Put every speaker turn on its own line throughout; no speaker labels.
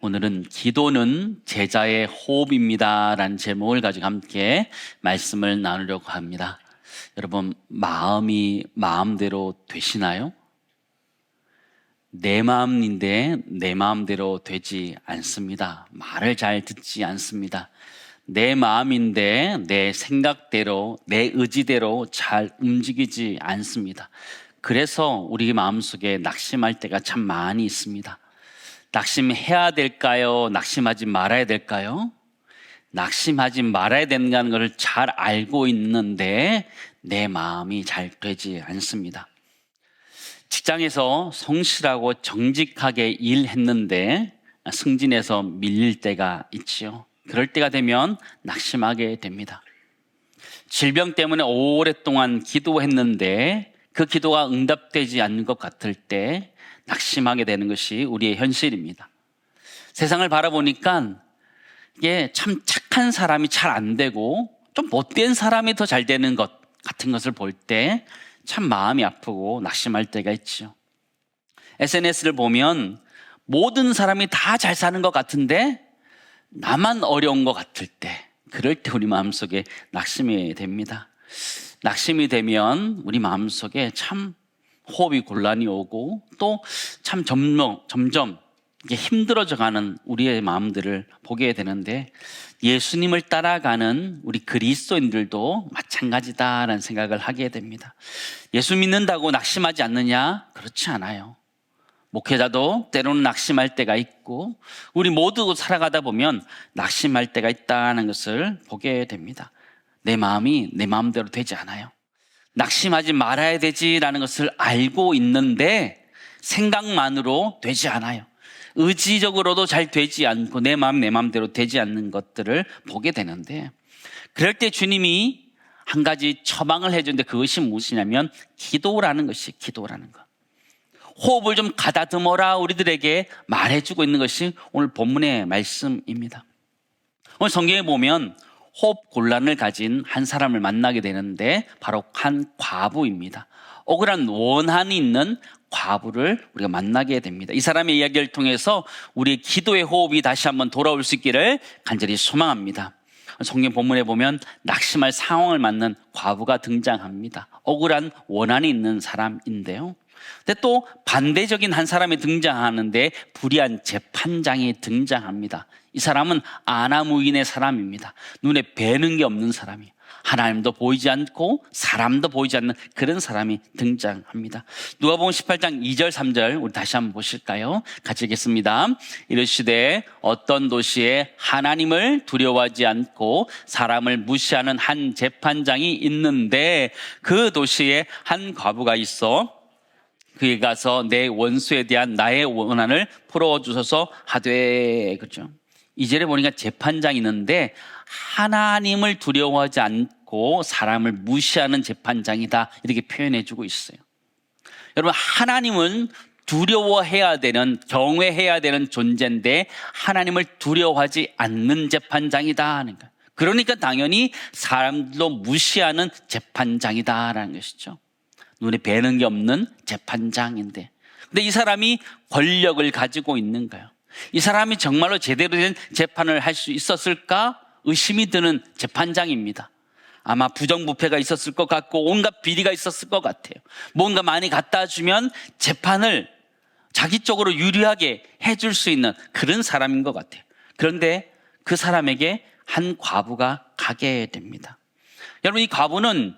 오늘은 기도는 제자의 호흡입니다 라는 제목을 가지고 함께 말씀을 나누려고 합니다. 여러분, 마음이 마음대로 되시나요? 내 마음인데 내 마음대로 되지 않습니다. 말을 잘 듣지 않습니다. 내 마음인데 내 생각대로, 내 의지대로 잘 움직이지 않습니다. 그래서 우리 마음속에 낙심할 때가 참 많이 있습니다. 낙심해야 될까요? 낙심하지 말아야 될까요? 낙심하지 말아야 된다는 것을 잘 알고 있는데 내 마음이 잘 되지 않습니다. 직장에서 성실하고 정직하게 일했는데 승진해서 밀릴 때가 있지요. 그럴 때가 되면 낙심하게 됩니다. 질병 때문에 오랫동안 기도했는데 그 기도가 응답되지 않는 것 같을 때 낙심하게 되는 것이 우리의 현실입니다. 세상을 바라보니까 이게 참 착한 사람이 잘 안 되고 좀 못된 사람이 더 잘 되는 것 같은 것을 볼 때 참 마음이 아프고 낙심할 때가 있죠. SNS를 보면 모든 사람이 다 잘 사는 것 같은데 나만 어려운 것 같을 때, 그럴 때 우리 마음속에 낙심이 됩니다. 낙심이 되면 우리 마음속에 참 호흡이 곤란이 오고 또 참 점점 힘들어져가는 우리의 마음들을 보게 되는데, 예수님을 따라가는 우리 그리스도인들도 마찬가지다라는 생각을 하게 됩니다. 예수 믿는다고 낙심하지 않느냐? 그렇지 않아요. 목회자도 때로는 낙심할 때가 있고 우리 모두 살아가다 보면 낙심할 때가 있다는 것을 보게 됩니다. 내 마음이 내 마음대로 되지 않아요. 낙심하지 말아야 되지라는 것을 알고 있는데 생각만으로 되지 않아요. 의지적으로도 잘 되지 않고 내 마음 내 마음대로 되지 않는 것들을 보게 되는데, 그럴 때 주님이 한 가지 처방을 해주는데 그것이 무엇이냐면 기도라는 것이, 기도라는 것. 호흡을 좀 가다듬어라 우리들에게 말해주고 있는 것이 오늘 본문의 말씀입니다. 오늘 성경에 보면 호흡 곤란을 가진 한 사람을 만나게 되는데 바로 한 과부입니다. 억울한 원한이 있는 과부를 우리가 만나게 됩니다. 이 사람의 이야기를 통해서 우리의 기도의 호흡이 다시 한번 돌아올 수 있기를 간절히 소망합니다. 성경 본문에 보면 낙심할 상황을 맞는 과부가 등장합니다. 억울한 원한이 있는 사람인데요. 근데 또 반대적인 한 사람이 등장하는데 불의한 재판장이 등장합니다. 이 사람은 아나무인의 사람입니다. 눈에 뵈는 게 없는 사람이에요. 하나님도 보이지 않고 사람도 보이지 않는 그런 사람이 등장합니다. 누가복음 18장 2절 3절 우리 다시 한번 보실까요? 같이 읽겠습니다. 이르시되 어떤 도시에 하나님을 두려워하지 않고 사람을 무시하는 한 재판장이 있는데 그 도시에 한 과부가 있어 그에 가서 내 원수에 대한 나의 원한을 풀어주소서 하되. 그렇죠? 2절에 보니까 재판장이 있는데 하나님을 두려워하지 않고 사람을 무시하는 재판장이다, 이렇게 표현해주고 있어요. 여러분, 하나님은 두려워해야 되는, 경외해야 되는 존재인데 하나님을 두려워하지 않는 재판장이다 하는 거예요. 그러니까 당연히 사람들도 무시하는 재판장이다라는 것이죠. 눈에 뵈는 게 없는 재판장인데, 근데 이 사람이 권력을 가지고 있는 거예요. 이 사람이 정말로 제대로 된 재판을 할 수 있었을까 의심이 드는 재판장입니다. 아마 부정부패가 있었을 것 같고 온갖 비리가 있었을 것 같아요. 뭔가 많이 갖다 주면 재판을 자기 쪽으로 유리하게 해줄 수 있는 그런 사람인 것 같아요. 그런데 그 사람에게 한 과부가 가게 됩니다. 여러분, 이 과부는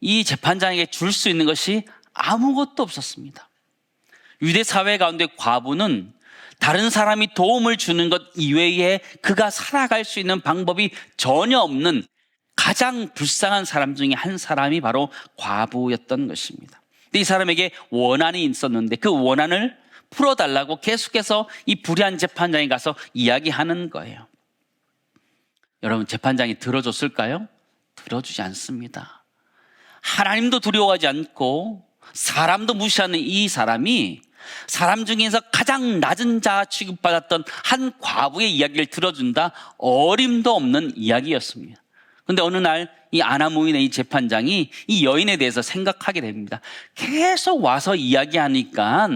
이 재판장에게 줄 수 있는 것이 아무것도 없었습니다. 유대 사회 가운데 과부는 다른 사람이 도움을 주는 것 이외에 그가 살아갈 수 있는 방법이 전혀 없는 가장 불쌍한 사람 중에 한 사람이 바로 과부였던 것입니다. 근데 이 사람에게 원한이 있었는데 그 원한을 풀어달라고 계속해서 이 불의한 재판장에 가서 이야기하는 거예요. 여러분, 재판장이 들어줬을까요? 들어주지 않습니다. 하나님도 두려워하지 않고 사람도 무시하는 이 사람이 사람 중에서 가장 낮은 자 취급받았던 한 과부의 이야기를 들어준다, 어림도 없는 이야기였습니다. 그런데 어느 날 이 아나무인의 이 재판장이 이 여인에 대해서 생각하게 됩니다. 계속 와서 이야기하니까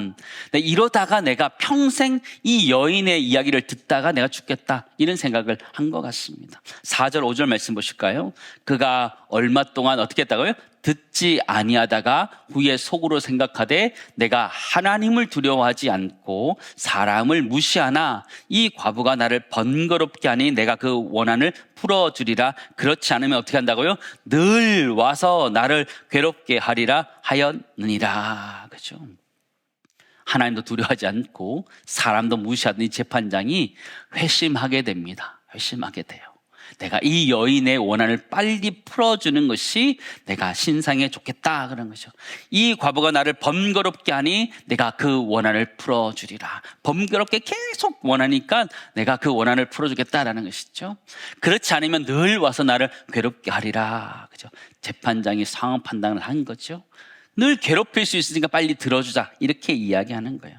이러다가 내가 평생 이 여인의 이야기를 듣다가 내가 죽겠다, 이런 생각을 한 것 같습니다. 4절 5절 말씀 보실까요? 그가 얼마 동안 어떻게 했다고요? 듣지 아니하다가 후에 속으로 생각하되 내가 하나님을 두려워하지 않고 사람을 무시하나 이 과부가 나를 번거롭게 하니 내가 그 원한을 풀어주리라. 그렇지 않으면 어떻게 한다고요? 늘 와서 나를 괴롭게 하리라 하였느니라. 그죠? 하나님도 두려워하지 않고 사람도 무시하던 이 재판장이 회심하게 됩니다. 회심하게 돼요. 내가 이 여인의 원한을 빨리 풀어주는 것이 내가 신상에 좋겠다, 그런 거죠. 이 과부가 나를 번거롭게 하니 내가 그 원한을 풀어주리라. 번거롭게 계속 원하니까 내가 그 원한을 풀어주겠다라는 것이죠. 그렇지 않으면 늘 와서 나를 괴롭게 하리라. 그죠? 재판장이 상황 판단을 한 거죠. 늘 괴롭힐 수 있으니까 빨리 들어주자, 이렇게 이야기하는 거예요.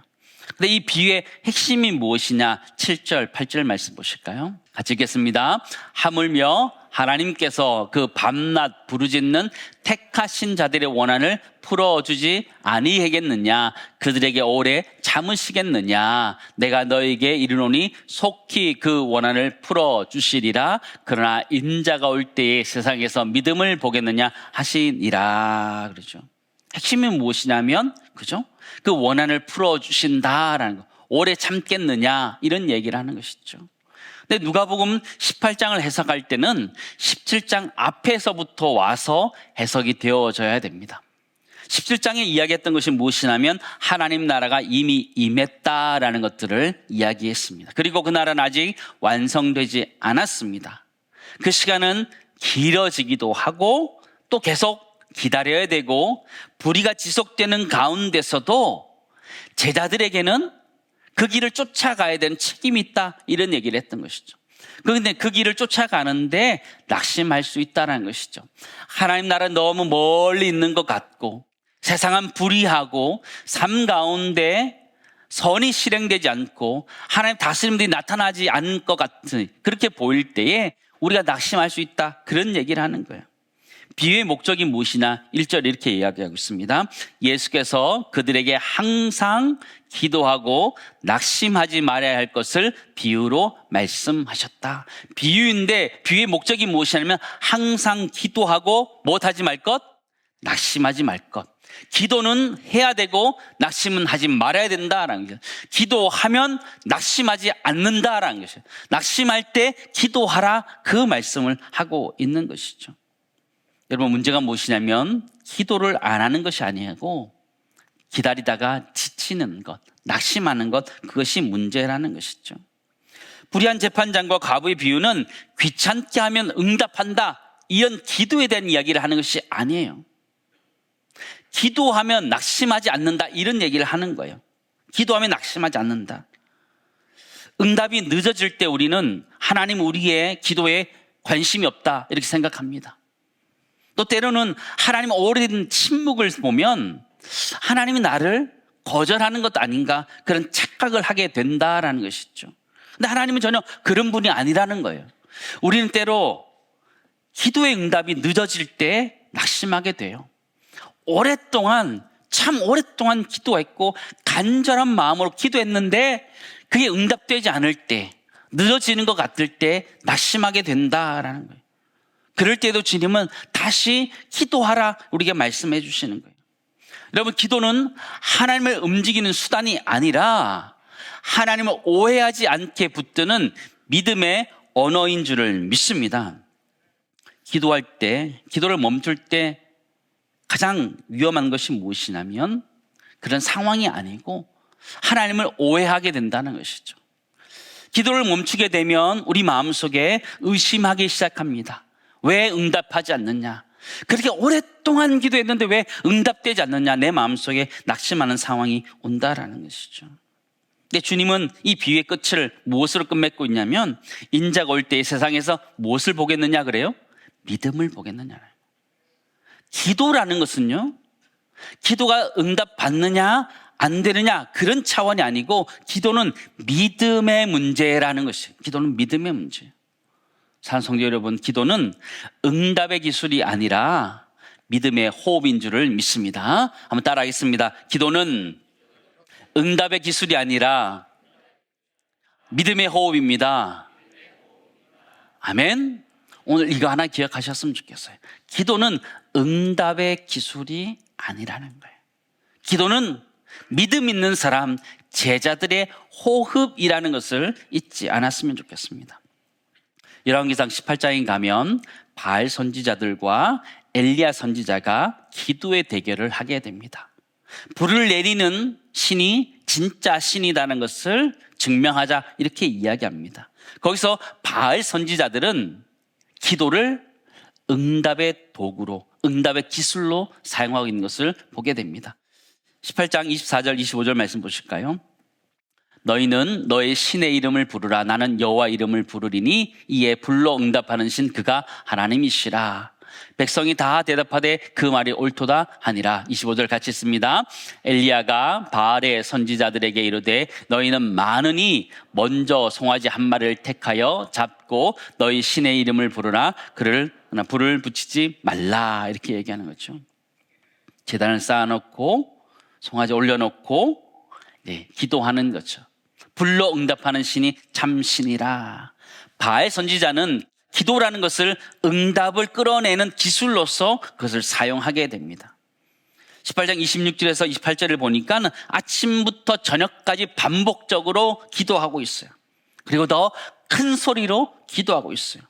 근데 이 비유의 핵심이 무엇이냐? 7절, 8절 말씀 보실까요? 같이 읽겠습니다. 하물며 하나님께서 그 밤낮 부르짖는 택하신 자들의 원한을 풀어주지 아니하겠느냐? 그들에게 오래 참으시겠느냐? 내가 너에게 이르노니 속히 그 원한을 풀어주시리라. 그러나 인자가 올 때에 세상에서 믿음을 보겠느냐 하시니라. 그러죠. 핵심이 무엇이냐면, 그죠? 그 원한을 풀어주신다라는 거. 오래 참겠느냐, 이런 얘기를 하는 것이죠. 근데 누가복음 18장을 해석할 때는 17장 앞에서부터 와서 해석이 되어져야 됩니다. 17장에 이야기했던 것이 무엇이냐면 하나님 나라가 이미 임했다라는 것들을 이야기했습니다. 그리고 그 나라는 아직 완성되지 않았습니다. 그 시간은 길어지기도 하고 또 계속 기다려야 되고, 불의가 지속되는 가운데서도 제자들에게는 그 길을 쫓아가야 되는 책임이 있다, 이런 얘기를 했던 것이죠. 그런데 그 길을 쫓아가는데 낙심할 수 있다는 것이죠. 하나님 나라는 너무 멀리 있는 것 같고 세상은 불의하고 삶 가운데 선이 실행되지 않고 하나님 다스림들이 나타나지 않을 것 같은, 그렇게 보일 때에 우리가 낙심할 수 있다, 그런 얘기를 하는 거예요. 비유의 목적이 무엇이냐? 1절 이렇게 이야기하고 있습니다. 예수께서 그들에게 항상 기도하고 낙심하지 말아야 할 것을 비유로 말씀하셨다. 비유인데 비유의 목적이 무엇이냐면 항상 기도하고 무엇하지 말 것? 낙심하지 말 것. 기도는 해야 되고 낙심은 하지 말아야 된다라는 거죠. 기도하면 낙심하지 않는다라는 것이죠. 낙심할 때 기도하라, 그 말씀을 하고 있는 것이죠. 여러분, 문제가 무엇이냐면 기도를 안 하는 것이 아니고 기다리다가 지치는 것, 낙심하는 것, 그것이 문제라는 것이죠. 불의한 재판장과 과부의 비유는 귀찮게 하면 응답한다, 이런 기도에 대한 이야기를 하는 것이 아니에요. 기도하면 낙심하지 않는다, 이런 얘기를 하는 거예요. 기도하면 낙심하지 않는다. 응답이 늦어질 때 우리는 하나님 우리의 기도에 관심이 없다, 이렇게 생각합니다. 또 때로는 하나님 오래된 침묵을 보면 하나님이 나를 거절하는 것 아닌가, 그런 착각을 하게 된다라는 것이죠. 근데 하나님은 전혀 그런 분이 아니라는 거예요. 우리는 때로 기도의 응답이 늦어질 때 낙심하게 돼요. 참 오랫동안 기도했고 간절한 마음으로 기도했는데 그게 응답되지 않을 때, 늦어지는 것 같을 때 낙심하게 된다라는 거예요. 그럴 때도 주님은 다시 기도하라, 우리에게 말씀해 주시는 거예요. 여러분, 기도는 하나님을 움직이는 수단이 아니라 하나님을 오해하지 않게 붙드는 믿음의 언어인 줄을 믿습니다. 기도할 때, 기도를 멈출 때 가장 위험한 것이 무엇이냐면 그런 상황이 아니고 하나님을 오해하게 된다는 것이죠. 기도를 멈추게 되면 우리 마음속에 의심하기 시작합니다. 왜 응답하지 않느냐? 그렇게 오랫동안 기도했는데 왜 응답되지 않느냐? 내 마음속에 낙심하는 상황이 온다라는 것이죠. 근데 주님은 이 비유의 끝을 무엇으로 끝맺고 있냐면 인자가 올 때 세상에서 무엇을 보겠느냐 그래요? 믿음을 보겠느냐. 기도라는 것은요, 기도가 응답받느냐 안 되느냐 그런 차원이 아니고 기도는 믿음의 문제라는 것이에요. 기도는 믿음의 문제예요. 사랑하는 성도 여러분, 기도는 응답의 기술이 아니라 믿음의 호흡인 줄을 믿습니다. 한번 따라하겠습니다. 기도는 응답의 기술이 아니라 믿음의 호흡입니다. 아멘. 오늘 이거 하나 기억하셨으면 좋겠어요. 기도는 응답의 기술이 아니라는 거예요. 기도는 믿음 있는 사람, 제자들의 호흡이라는 것을 잊지 않았으면 좋겠습니다. 열왕기상 18장에 가면 바알 선지자들과 엘리야 선지자가 기도의 대결을 하게 됩니다. 불을 내리는 신이 진짜 신이라는 것을 증명하자 이렇게 이야기합니다. 거기서 바알 선지자들은 기도를 응답의 도구로, 응답의 기술로 사용하고 있는 것을 보게 됩니다. 18장 24절 25절 말씀 보실까요? 너희는 너의 신의 이름을 부르라. 나는 여호와 이름을 부르리니 이에 불로 응답하는 신 그가 하나님이시라. 백성이 다 대답하되 그 말이 옳도다 하니라. 25절 같이 읽습니다. 엘리야가 바알의 선지자들에게 이르되 너희는 많으니 먼저 송아지 한 마리를 택하여 잡고 너희 신의 이름을 부르라. 그를 불을 붙이지 말라. 이렇게 얘기하는 거죠. 제단을 쌓아놓고 송아지 올려놓고 기도하는 거죠. 불로 응답하는 신이 참 신이라. 바알 선지자는 기도라는 것을 응답을 끌어내는 기술로서 그것을 사용하게 됩니다. 18장 26절에서 28절을 보니까 아침부터 저녁까지 반복적으로 기도하고 있어요. 그리고 더 큰 소리로 기도하고 있어요.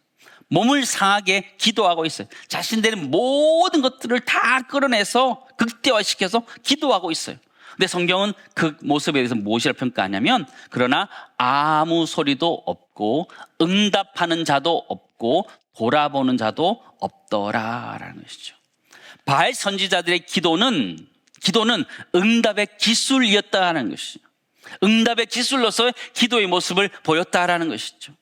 몸을 상하게 기도하고 있어요. 자신들의 모든 것들을 다 끌어내서 극대화시켜서 기도하고 있어요. 근데 성경은 그 모습에 대해서 무엇이라 평가하냐면 그러나 아무 소리도 없고 응답하는 자도 없고 돌아보는 자도 없더라라는 것이죠. 바알 선지자들의 기도는 응답의 기술이었다는 것이죠. 응답의 기술로서 기도의 모습을 보였다라는 것이죠.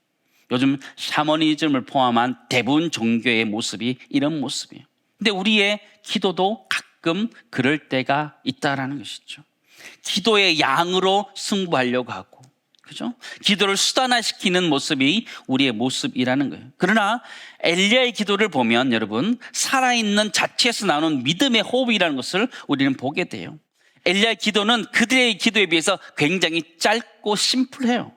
요즘 샤머니즘을 포함한 대부분 종교의 모습이 이런 모습이에요. 근데 우리의 기도도 가끔 그럴 때가 있다라는 것이죠. 기도의 양으로 승부하려고 하고, 그죠? 기도를 수단화시키는 모습이 우리의 모습이라는 거예요. 그러나 엘리야의 기도를 보면 여러분, 살아있는 자체에서 나오는 믿음의 호흡이라는 것을 우리는 보게 돼요. 엘리야의 기도는 그들의 기도에 비해서 굉장히 짧고 심플해요.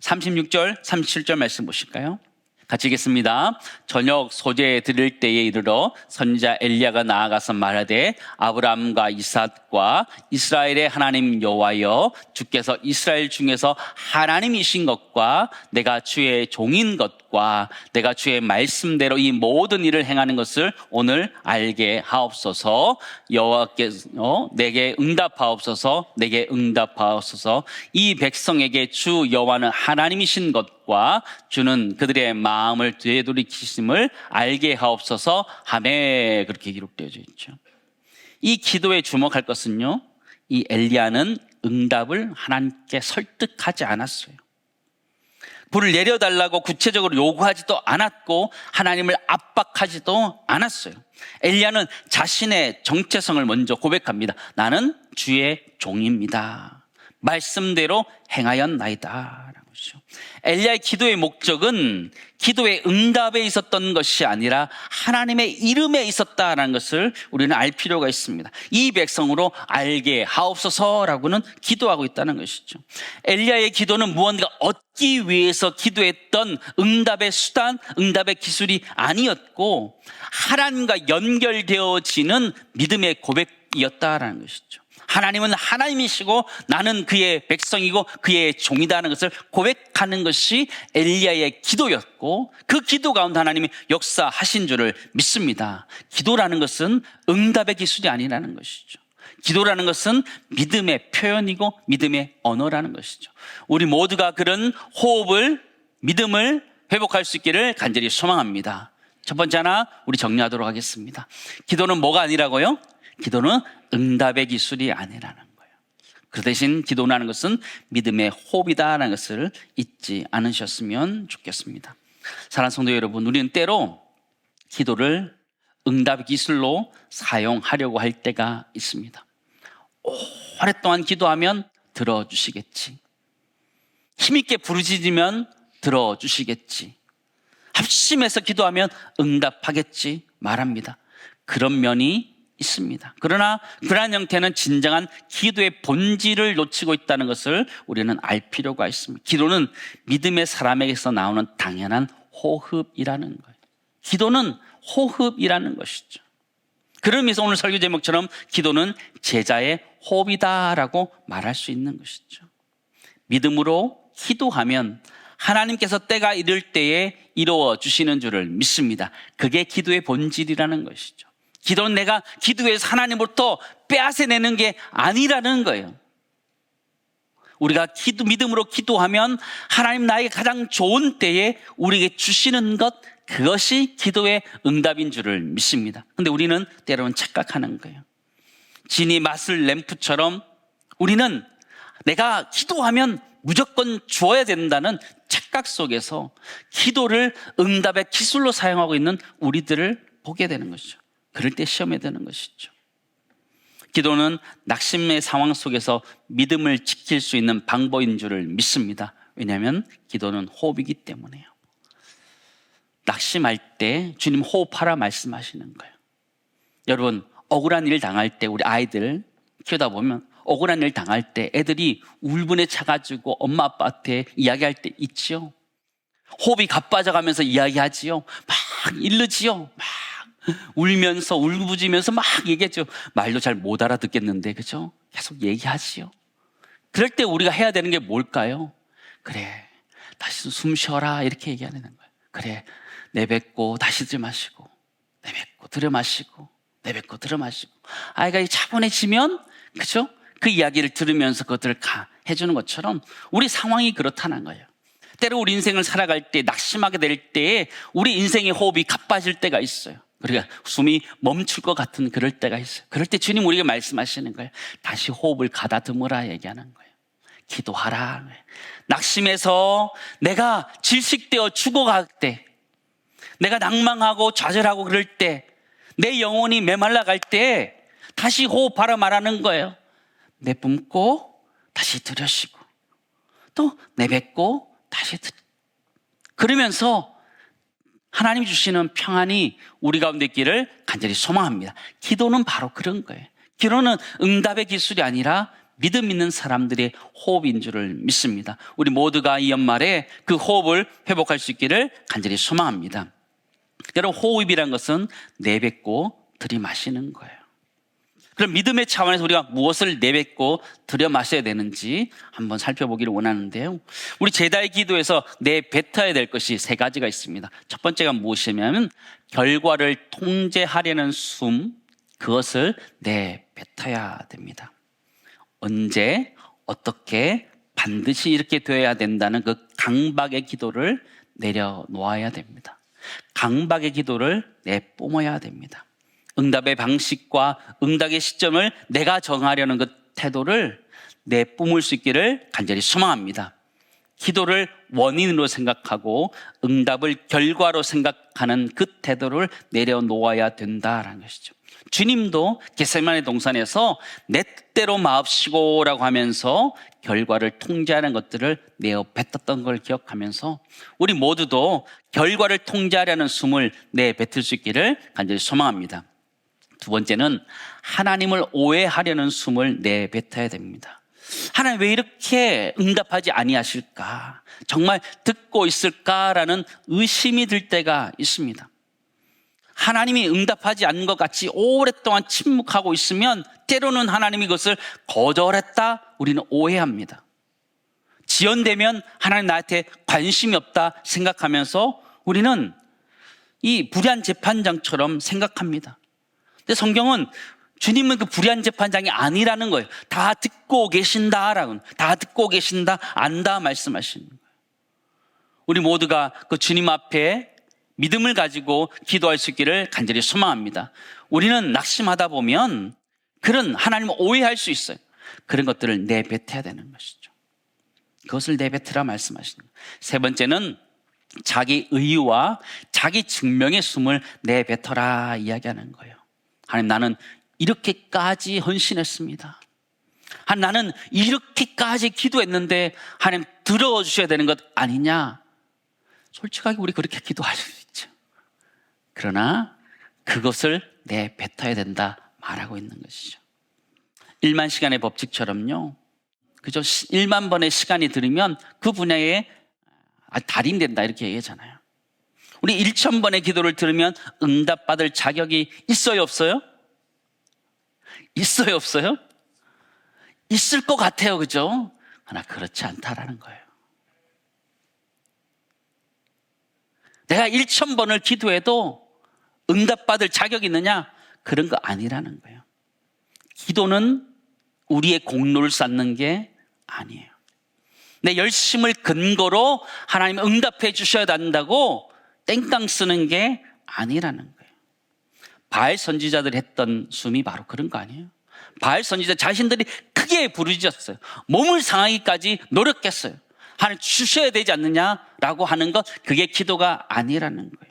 36절, 37절 말씀 보실까요? 같이 읽겠습니다. 저녁 소재에 드릴 때에 이르러 선지자 엘리야가 나아가서 말하되 아브라함과 이삭과 이스라엘의 하나님 여호와여, 주께서 이스라엘 중에서 하나님이신 것과 내가 주의 종인 것과 내가 주의 말씀대로 이 모든 일을 행하는 것을 오늘 알게 하옵소서. 여호와께서 내게 응답하옵소서. 내게 응답하옵소서. 이 백성에게 주 여호와는 하나님이신 것과 주는 그들의 마음을 되돌이키심을 알게 하옵소서 하매, 그렇게 기록되어져 있죠. 이 기도에 주목할 것은요, 이 엘리야는 응답을 하나님께 설득하지 않았어요. 불을 내려달라고 구체적으로 요구하지도 않았고 하나님을 압박하지도 않았어요. 엘리야는 자신의 정체성을 먼저 고백합니다. 나는 주의 종입니다. 말씀대로 행하였나이다. 엘리야의 기도의 목적은 기도의 응답에 있었던 것이 아니라 하나님의 이름에 있었다는 것을 우리는 알 필요가 있습니다. 이 백성으로 알게 하옵소서라고는 기도하고 있다는 것이죠. 엘리야의 기도는 무언가 얻기 위해서 기도했던 응답의 수단, 응답의 기술이 아니었고 하나님과 연결되어지는 믿음의 고백이었다는 것이죠. 하나님은 하나님이시고 나는 그의 백성이고 그의 종이다는 것을 고백하는 것이 엘리야의 기도였고 그 기도 가운데 하나님이 역사하신 줄을 믿습니다. 기도라는 것은 응답의 기술이 아니라는 것이죠. 기도라는 것은 믿음의 표현이고 믿음의 언어라는 것이죠. 우리 모두가 그런 호흡을, 믿음을 회복할 수 있기를 간절히 소망합니다. 첫 번째 하나 우리 정리하도록 하겠습니다. 기도는 뭐가 아니라고요? 기도는 응답의 기술이 아니라는 거예요. 그 대신 기도라는 것은 믿음의 호흡이다라는 것을 잊지 않으셨으면 좋겠습니다. 사랑하는 성도 여러분, 우리는 때로 기도를 응답의 기술로 사용하려고 할 때가 있습니다. 오랫동안 기도하면 들어주시겠지. 힘있게 부르짖으면 들어주시겠지. 합심해서 기도하면 응답하겠지 말합니다. 그런 면이 있습니다. 그러나 그러한 형태는 진정한 기도의 본질을 놓치고 있다는 것을 우리는 알 필요가 있습니다. 기도는 믿음의 사람에게서 나오는 당연한 호흡이라는 거예요. 기도는 호흡이라는 것이죠. 그런 의미에서 오늘 설교 제목처럼 기도는 제자의 호흡이다라고 말할 수 있는 것이죠. 믿음으로 기도하면 하나님께서 때가 이를 때에 이루어 주시는 줄을 믿습니다. 그게 기도의 본질이라는 것이죠. 기도는 내가 기도해서 하나님으로부터 빼앗아내는 게 아니라는 거예요. 우리가 믿음으로 기도하면 하나님 나에게 가장 좋은 때에 우리에게 주시는 것, 그것이 기도의 응답인 줄을 믿습니다. 그런데 우리는 때로는 착각하는 거예요. 진이 맛을 램프처럼 우리는 내가 기도하면 무조건 주어야 된다는 착각 속에서 기도를 응답의 기술로 사용하고 있는 우리들을 보게 되는 것이죠. 그럴 때 시험에 드는 것이죠. 기도는 낙심의 상황 속에서 믿음을 지킬 수 있는 방법인 줄을 믿습니다. 왜냐하면 기도는 호흡이기 때문에요. 낙심할 때 주님 호흡하라 말씀하시는 거예요. 여러분, 억울한 일 당할 때 우리 아이들 키우다 보면 억울한 일 당할 때 애들이 울분에 차가지고 엄마 아빠한테 이야기할 때 있지요. 호흡이 가빠져가면서 이야기하지요. 막 일르지요. 막 울면서 울부짖으면서 막 얘기하죠. 말도 잘 못 알아듣겠는데, 그죠? 계속 얘기하지요. 그럴 때 우리가 해야 되는 게 뭘까요? 그래, 다시 숨 쉬어라 이렇게 얘기하는 거예요. 그래, 내뱉고 다시 들이마시고, 내뱉고 들이마시고, 내뱉고 들이마시고. 아이가 차분해지면, 그죠? 그 이야기를 들으면서 그것들을 해주는 것처럼 우리 상황이 그렇다는 거예요. 때로 우리 인생을 살아갈 때 낙심하게 될 때에 우리 인생의 호흡이 가빠질 때가 있어요. 그러니까 숨이 멈출 것 같은 그럴 때가 있어요. 그럴 때 주님 우리에게 말씀하시는 거예요. 다시 호흡을 가다듬어라 얘기하는 거예요. 기도하라. 낙심해서 내가 질식되어 죽어갈 때, 내가 낭망하고 좌절하고 그럴 때, 내 영혼이 메말라갈 때 다시 호흡하라 말하는 거예요. 내뿜고 다시 들여쉬고 또 내뱉고 다시 그러면서 하나님이 주시는 평안이 우리 가운데 있기를 간절히 소망합니다. 기도는 바로 그런 거예요. 기도는 응답의 기술이 아니라 믿음 있는 사람들의 호흡인 줄을 믿습니다. 우리 모두가 이 연말에 그 호흡을 회복할 수 있기를 간절히 소망합니다. 여러분, 호흡이란 것은 내뱉고 들이마시는 거예요. 그럼 믿음의 차원에서 우리가 무엇을 내뱉고 들여마셔야 되는지 한번 살펴보기를 원하는데요. 우리 제자의 기도에서 내뱉어야 될 것이 세 가지가 있습니다. 첫 번째가 무엇이냐면 결과를 통제하려는 숨, 그것을 내뱉어야 됩니다. 언제, 어떻게, 반드시 이렇게 되어야 된다는 그 강박의 기도를 내려놓아야 됩니다. 강박의 기도를 내뿜어야 됩니다. 응답의 방식과 응답의 시점을 내가 정하려는 그 태도를 내뿜을 수 있기를 간절히 소망합니다. 기도를 원인으로 생각하고 응답을 결과로 생각하는 그 태도를 내려놓아야 된다라는 것이죠. 주님도 겟세마네 동산에서 내 뜻대로 마옵시고라고 하면서 결과를 통제하는 것들을 내어 뱉었던 걸 기억하면서 우리 모두도 결과를 통제하려는 숨을 내뱉을 수 있기를 간절히 소망합니다. 두 번째는 하나님을 오해하려는 숨을 내뱉어야 됩니다. 하나님 왜 이렇게 응답하지 아니하실까? 정말 듣고 있을까라는 의심이 들 때가 있습니다. 하나님이 응답하지 않는 것 같이 오랫동안 침묵하고 있으면 때로는 하나님이 그것을 거절했다 우리는 오해합니다. 지연되면 하나님 나한테 관심이 없다 생각하면서 우리는 이 불의한 재판장처럼 생각합니다. 근데 성경은 주님은 그 불의한 재판장이 아니라는 거예요. 다 듣고 계신다라고, 다 듣고 계신다, 안다 말씀하시는 거예요. 우리 모두가 그 주님 앞에 믿음을 가지고 기도할 수 있기를 간절히 소망합니다. 우리는 낙심하다 보면 그런 하나님을 오해할 수 있어요. 그런 것들을 내뱉어야 되는 것이죠. 그것을 내뱉으라 말씀하시는 거예요. 세 번째는 자기 의유와 자기 증명의 숨을 내뱉어라 이야기하는 거예요. 하나님, 나는 이렇게까지 헌신했습니다. 하나님, 나는 이렇게까지 기도했는데 하나님 들어주셔야 되는 것 아니냐? 솔직하게 우리 그렇게 기도할 수 있어요. 그러나 그것을 내뱉어야 된다 말하고 있는 것이죠. 1만 시간의 법칙처럼요. 그죠? 1만 번의 시간이 들으면 그 분야에 달인이 된다 이렇게 얘기하잖아요. 우리 1,000번의 기도를 들으면 응답받을 자격이 있어요, 없어요? 있어요, 없어요? 있을 것 같아요, 그죠? 그러나 그렇지 않다라는 거예요. 내가 1,000번을 기도해도 응답받을 자격이 있느냐? 그런 거 아니라는 거예요. 기도는 우리의 공로를 쌓는 게 아니에요. 내 열심을 근거로 하나님 응답해 주셔야 한다고 땡깡 쓰는 게 아니라는 거예요. 바알 선지자들이 했던 숨이 바로 그런 거 아니에요? 바알 선지자 자신들이 크게 부르짖었어요. 몸을 상하기까지 노력했어요. 하나님 주셔야 되지 않느냐라고 하는 것, 그게 기도가 아니라는 거예요.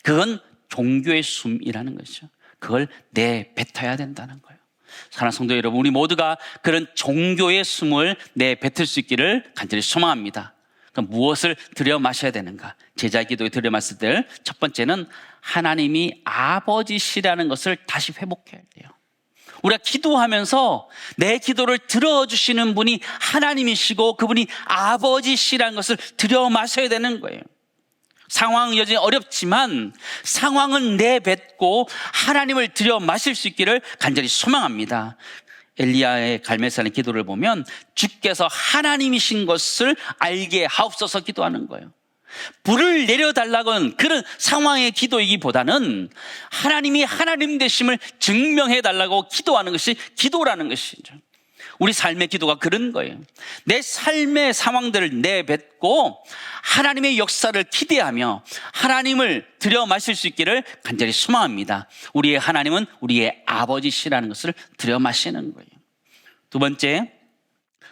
그건 종교의 숨이라는 것이죠. 그걸 내뱉어야 된다는 거예요. 사랑하는 성도 여러분, 우리 모두가 그런 종교의 숨을 내뱉을 수 있기를 간절히 소망합니다. 그럼 무엇을 들여 마셔야 되는가? 제자 기도에 들여 마실 때 첫 번째는 하나님이 아버지시라는 것을 다시 회복해야 돼요. 우리가 기도하면서 내 기도를 들어주시는 분이 하나님이시고 그분이 아버지시라는 것을 들여 마셔야 되는 거예요. 상황은 여전히 어렵지만 상황은 내뱉고 하나님을 들여 마실 수 있기를 간절히 소망합니다. 엘리야의 갈멜산의 기도를 보면 주께서 하나님이신 것을 알게 하옵소서 기도하는 거예요. 불을 내려달라고는 그런 상황의 기도이기보다는 하나님이 하나님 되심을 증명해 달라고 기도하는 것이 기도라는 것이죠. 우리 삶의 기도가 그런 거예요. 내 삶의 상황들을 내뱉고 하나님의 역사를 기대하며 하나님을 들여 마실 수 있기를 간절히 소망합니다. 우리의 하나님은 우리의 아버지시라는 것을 들여 마시는 거예요. 두 번째,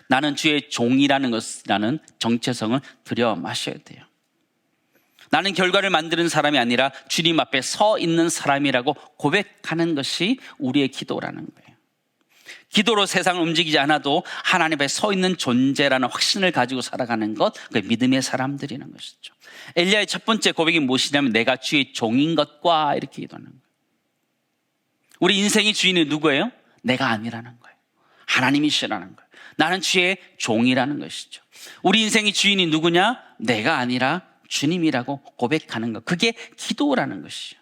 나는 주의 종이라는 것이라는 정체성을 들여 마셔야 돼요. 나는 결과를 만드는 사람이 아니라 주님 앞에 서 있는 사람이라고 고백하는 것이 우리의 기도라는 거예요. 기도로 세상을 움직이지 않아도 하나님 앞에 서 있는 존재라는 확신을 가지고 살아가는 것, 그게 믿음의 사람들이라는 것이죠. 엘리야의 첫 번째 고백이 무엇이냐면 내가 주의 종인 것과 이렇게 기도하는 거예요. 우리 인생의 주인이 누구예요? 내가 아니라는 거예요. 하나님이시라는 거예요. 나는 주의 종이라는 것이죠. 우리 인생의 주인이 누구냐? 내가 아니라 주님이라고 고백하는 것, 그게 기도라는 것이죠.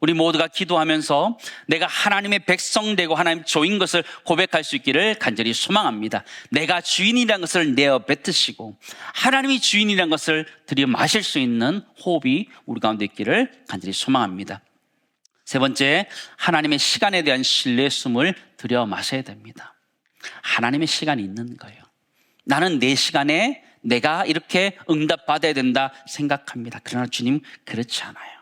우리 모두가 기도하면서 내가 하나님의 백성 되고 하나님 종인 것을 고백할 수 있기를 간절히 소망합니다. 내가 주인이라는 것을 내어 뱉으시고 하나님이 주인이라는 것을 들여 마실 수 있는 호흡이 우리 가운데 있기를 간절히 소망합니다. 세 번째, 하나님의 시간에 대한 신뢰의 숨을 들여 마셔야 됩니다. 하나님의 시간이 있는 거예요. 나는 내 시간에 내가 이렇게 응답받아야 된다 생각합니다. 그러나 주님 그렇지 않아요.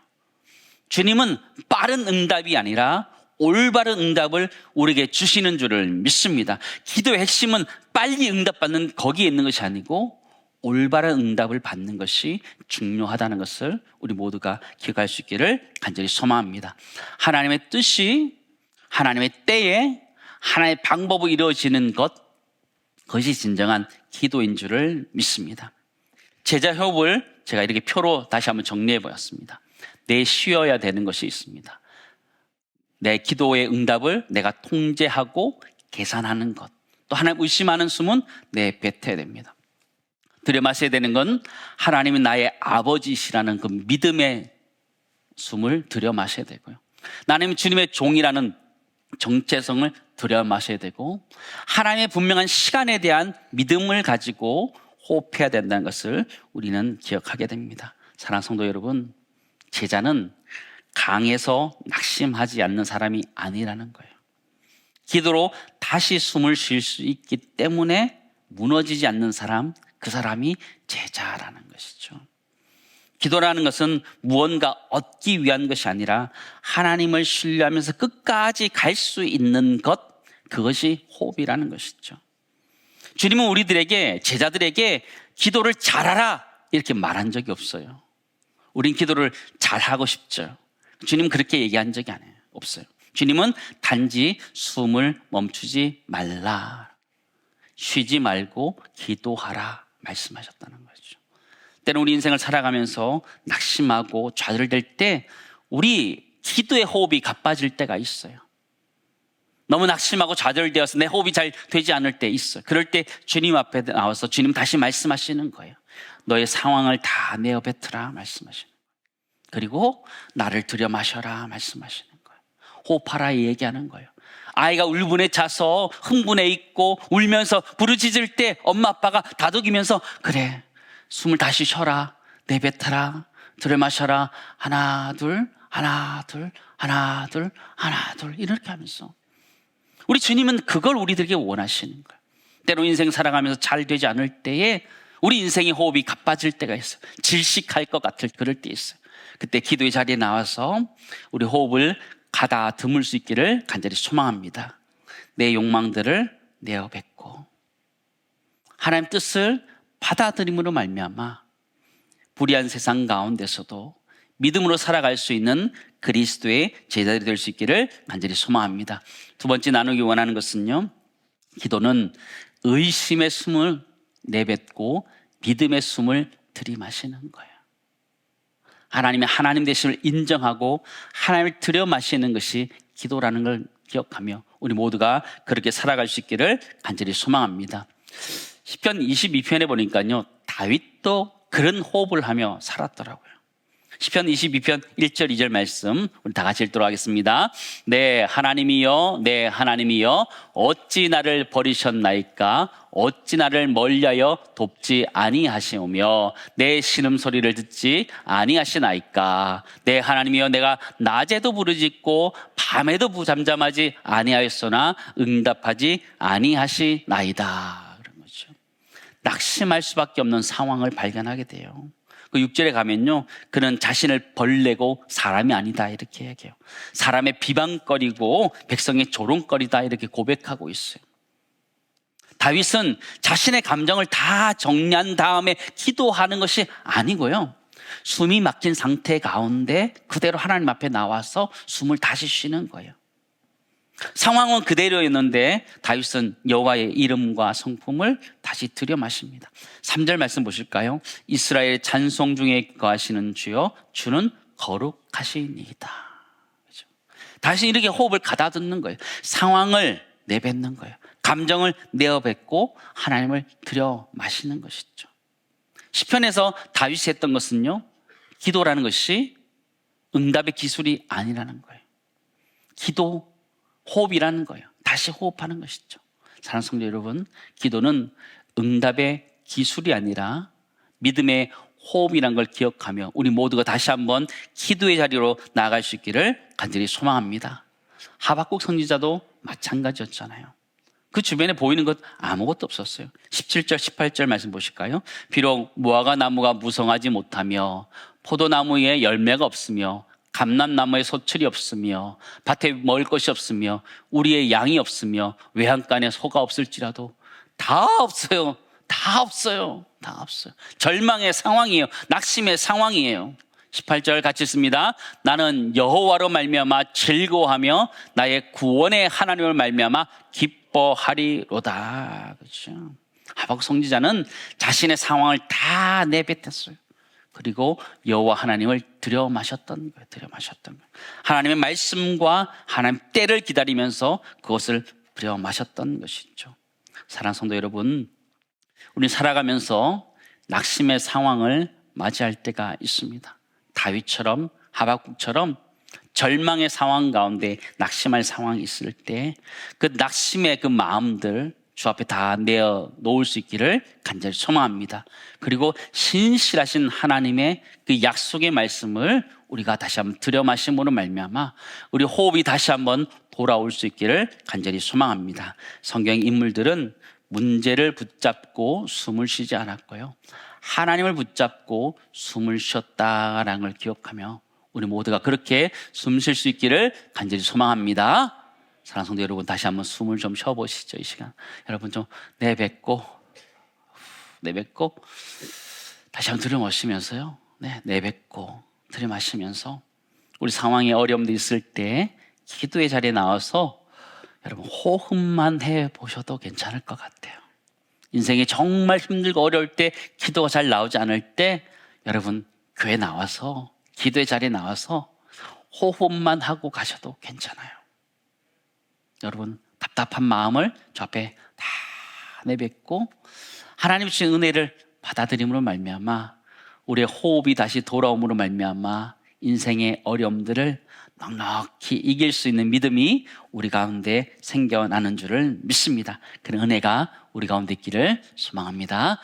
주님은 빠른 응답이 아니라 올바른 응답을 우리에게 주시는 줄을 믿습니다. 기도의 핵심은 빨리 응답받는 거기에 있는 것이 아니고 올바른 응답을 받는 것이 중요하다는 것을 우리 모두가 기억할 수 있기를 간절히 소망합니다. 하나님의 뜻이 하나님의 때에 하나님의 방법으로 이루어지는 것, 그것이 진정한 기도인 줄을 믿습니다. 제자 협을 제가 이렇게 표로 다시 한번 정리해 보았습니다. 내쉬어야 되는 것이 있습니다. 내 기도의 응답을 내가 통제하고 계산하는 것, 또 하나님 의심하는 숨은 내뱉어야 됩니다. 들여 마셔야 되는 건 하나님은 나의 아버지시라는 그 믿음의 숨을 들여 마셔야 되고요. 나는 주님의 종이라는 정체성을 들여 마셔야 되고 하나님의 분명한 시간에 대한 믿음을 가지고 호흡해야 된다는 것을 우리는 기억하게 됩니다. 사랑하는 성도 여러분, 제자는 강에서 낙심하지 않는 사람이 아니라는 거예요. 기도로 다시 숨을 쉴 수 있기 때문에 무너지지 않는 사람, 그 사람이 제자라는 것이죠. 기도라는 것은 무언가 얻기 위한 것이 아니라 하나님을 신뢰하면서 끝까지 갈 수 있는 것, 그것이 호흡이라는 것이죠. 주님은 우리들에게, 제자들에게 기도를 잘하라 이렇게 말한 적이 없어요. 우린 기도를 잘하고 싶죠. 주님은 그렇게 얘기한 적이 아니에요. 없어요. 주님은 단지 숨을 멈추지 말라, 쉬지 말고 기도하라 말씀하셨다는 거죠. 때는 우리 인생을 살아가면서 낙심하고 좌절될 때 우리 기도의 호흡이 가빠질 때가 있어요. 너무 낙심하고 좌절되어서 내 호흡이 잘 되지 않을 때 있어요. 그럴 때 주님 앞에 나와서 주님 다시 말씀하시는 거예요. 너의 상황을 다 내어 뱉으라 말씀하시는 거예요. 그리고 나를 들여 마셔라 말씀하시는 거예요. 호흡하라 얘기하는 거예요. 아이가 울분에 차서 흥분해 있고 울면서 부르짖을 때 엄마 아빠가 다독이면서 그래 숨을 다시 쉬어라 내뱉어라 들여 마셔라 하나 둘 하나 둘 하나 둘 하나 둘 이렇게 하면서 우리 주님은 그걸 우리들에게 원하시는 거예요. 때로 인생 살아가면서 잘 되지 않을 때에 우리 인생의 호흡이 가빠질 때가 있어요. 질식할 것 같을 그럴 때 있어요. 그때 기도의 자리에 나와서 우리 호흡을 가다듬을 수 있기를 간절히 소망합니다. 내 욕망들을 내어 뱉고 하나님 뜻을 받아들임으로 말미암아 불의한 세상 가운데서도 믿음으로 살아갈 수 있는 그리스도의 제자들이 될 수 있기를 간절히 소망합니다. 두 번째 나누기 원하는 것은요, 기도는 의심의 숨을 내뱉고 믿음의 숨을 들이마시는 거예요. 하나님의 하나님 되심을 인정하고 하나님을 들여 마시는 것이 기도라는 걸 기억하며 우리 모두가 그렇게 살아갈 수 있기를 간절히 소망합니다. 시편 22편에 보니까요, 다윗도 그런 호흡을 하며 살았더라고요. 시편 22편 1절 2절 말씀 우리 다 같이 읽도록 하겠습니다. 네 하나님이여 네 하나님이여 어찌 나를 버리셨나이까 어찌 나를 멀리하여 돕지 아니하시오며 내 신음소리를 듣지 아니하시나이까 네 하나님이여 내가 낮에도 부르짖고 밤에도 잠잠하지 아니하였으나 응답하지 아니하시나이다. 그런 거죠. 낙심할 수밖에 없는 상황을 발견하게 돼요. 그 6절에 가면요, 그는 자신을 벌레고 사람이 아니다 이렇게 얘기해요. 사람의 비방거리고 백성의 조롱거리다 이렇게 고백하고 있어요. 다윗은 자신의 감정을 다 정리한 다음에 기도하는 것이 아니고요, 숨이 막힌 상태 가운데 그대로 하나님 앞에 나와서 숨을 다시 쉬는 거예요. 상황은 그대로였는데 다윗은 여호와의 이름과 성품을 다시 들여 마십니다. 3절 말씀 보실까요? 이스라엘 찬송 중에 거하시는 주여 주는 거룩하시니이다. 그렇죠? 다시 이렇게 호흡을 가다듬는 거예요. 상황을 내뱉는 거예요. 감정을 내어뱉고 하나님을 들여 마시는 것이죠. 시편에서 다윗이 했던 것은요, 기도라는 것이 응답의 기술이 아니라는 거예요. 기도 호흡이라는 거예요. 다시 호흡하는 것이죠. 사랑하는 성도 여러분, 기도는 응답의 기술이 아니라 믿음의 호흡이라는 걸 기억하며 우리 모두가 다시 한번 기도의 자리로 나아갈 수 있기를 간절히 소망합니다. 하박국 선지자도 마찬가지였잖아요. 그 주변에 보이는 것 아무것도 없었어요. 17절 18절 말씀 보실까요? 비록 무화과 나무가 무성하지 못하며 포도나무에 열매가 없으며 감람나무에 소출이 없으며 밭에 먹을 것이 없으며 우리의 양이 없으며 외양간에 소가 없을지라도 다 없어요. 다 없어요. 다 없어요. 절망의 상황이에요. 낙심의 상황이에요. 18절 같이 읽습니다. 나는 여호와로 말미암아 즐거워하며 나의 구원의 하나님을 말미암아 기뻐하리로다. 그렇죠? 하박국 선지자는 자신의 상황을 다 내뱉었어요. 그리고 여호와 하나님을 들여 마셨던 거예요. 들여 마셨던 거예요. 하나님의 말씀과 하나님 때를 기다리면서 그것을 들여 마셨던 것이죠. 사랑하는 성도 여러분, 우리 살아가면서 낙심의 상황을 맞이할 때가 있습니다. 다윗처럼 하박국처럼 절망의 상황 가운데 낙심할 상황이 있을 때 그 낙심의 그 마음들 주 앞에 다 내어 놓을 수 있기를 간절히 소망합니다. 그리고 신실하신 하나님의 그 약속의 말씀을 우리가 다시 한번 들여 마심으로 말미암아 우리 호흡이 다시 한번 돌아올 수 있기를 간절히 소망합니다. 성경 인물들은 문제를 붙잡고 숨을 쉬지 않았고요, 하나님을 붙잡고 숨을 쉬었다라는 걸 기억하며 우리 모두가 그렇게 숨 쉴 수 있기를 간절히 소망합니다. 사랑하는 성도 여러분, 다시 한번 숨을 좀 쉬어보시죠. 이 시간 여러분 좀 내뱉고 다시 한번 들여마시면서요, 내뱉고 들여마시면서 우리 상황에 어려움도 있을 때 기도의 자리에 나와서 여러분 호흡만 해보셔도 괜찮을 것 같아요. 인생이 정말 힘들고 어려울 때 기도가 잘 나오지 않을 때 여러분, 교회 나와서, 기도의 자리에 나와서 호흡만 하고 가셔도 괜찮아요. 여러분, 답답한 마음을 저 앞에 다 내뱉고 하나님 주신 은혜를 받아들임으로 말미암아 우리의 호흡이 다시 돌아옴으로 말미암아 인생의 어려움들을 넉넉히 이길 수 있는 믿음이 우리 가운데 생겨나는 줄을 믿습니다. 그런 은혜가 우리 가운데 있기를 소망합니다.